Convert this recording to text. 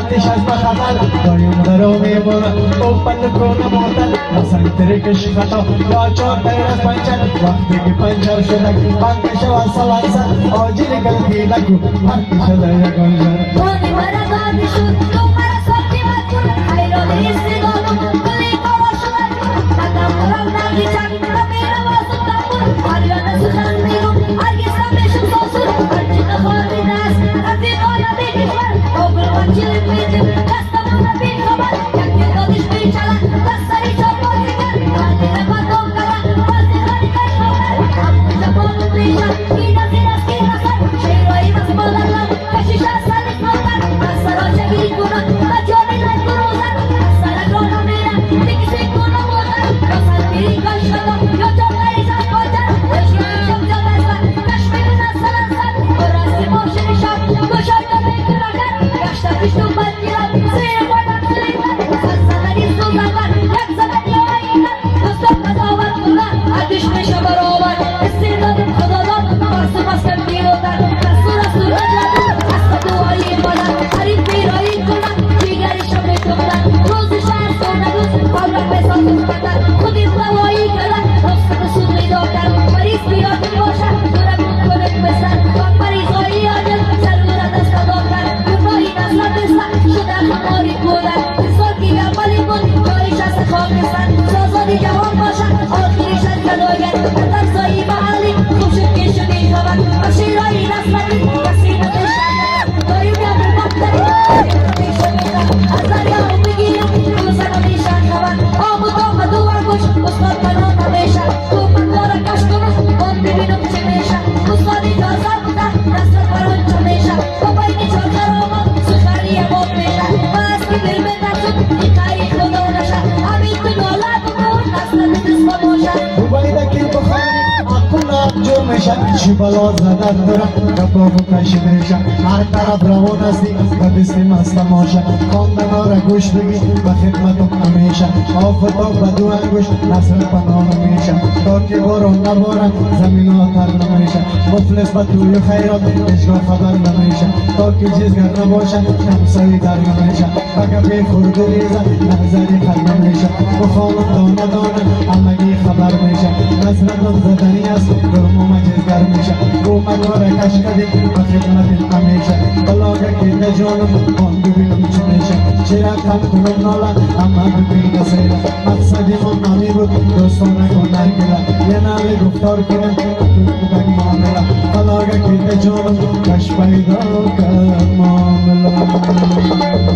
آتش از بخطر دایم درو میبونه او پلکون موتن نسل ترکش خطا یا چور تیر از پنچر وقتی که پنچر شده بند شو سلانسر آجیل گلتی لکو هرکی شده یک گنجر بانی مرا دادی شد تو مرا ساکی مکن حیران استگانم کلی کوا شد نگم مرم نگی چک نمیرم آسم دمون هریان سخن میگم هرگز نمیشم ساسور هرچی نخواهی دست رفیقانا بیکشور آبر من چیلی میدیم دستمون نبی خبر یک دادش بیچلن دستری چون بازی کرد بانی نبادم کرد بازی خانی کش خبر همون زبان بیشن کی نزیر از کی نخر شیرایی بس بلندم کشیش از سلیک مادر از سرا شگیری کنن بچانی نای کروزن از سرگانا میرن دیگسی کنم بودن رسل میری کش خدا یا جمعی زن باجر اشیای شمجا بزن کشمیر نسل انسان برستی ماشین شب گوشای دمیک رکن گشتا بیشتو بندیرم سیر بردم سلیکن سلسلگی سوزنگر یک زمن یا ایکن دوستم قضاوت کنن ادش میشه برابر استعدادم خدا داد برسو مسکن بیرودن دستور از سور نجلدن از دعایی مادر حریف بیرایی کنن دیگری شمه کنن روزی شهر سونگوز قبرم بسان کنن خودی روایی کنن رفت سوزی دادن مریض بیادی باشن دورم کنک بسن وقت مریضایی آدم ضرورت است دادن گناهی نسل بستن شده خماری بودن انسان که عملی بود کاریش از خاکستن سازادی جوان باشن آخریش از گداگر ترسایی محلی خوب شد که شدی خبر بشیرایی نسلتی کسی نداشتن داریم یا بمبتری نمیشه میرم از دریا رو بگیرم روزن و میشن خبر آمود آمد و ورگوش استاد کنان نمیشن تو من داره کش کنم آن ببینم چه میشن استادی جازر بودن نسل بران چه میشن بابایی نیچار کرامم سخری امام میشن بس که برمه نشد این کاری خدا نشن همین تو نالا بکن نسل دست باشن روبایدکی بخاری اکولا جو میشن چی بلا زدن دارم کبابو کشی میشن هر طرف روان هستی و بستی مست ماشن خواندنا را گوش بگی و خدمتم همیشه آفتاب و دو انگوش نسل پناه میشن تا که بارون نبارن زمین آتر نمیشن مفلس و توی خیرات اشگاه خبر نمیشن تا که جزگر نباشن همسایی در نمیشن فقط به خورد ریزن نظری خل نمیشن بخوانم دانه دانه همگی خبر میشن نصرتم زدنی است گرم و مجزگر میشن رو مکاره کش کدی و خدمت همیشه بلاگه که نجانم آن ببینم چی میشن چرا کم کنم نالا اما ببینه سیلا مقصدی من نامی بود دوستانه کنن گلا یه نامی گفتار کنم تو بودن معامله بلاگه که نجانم کش پیدا کرد معامله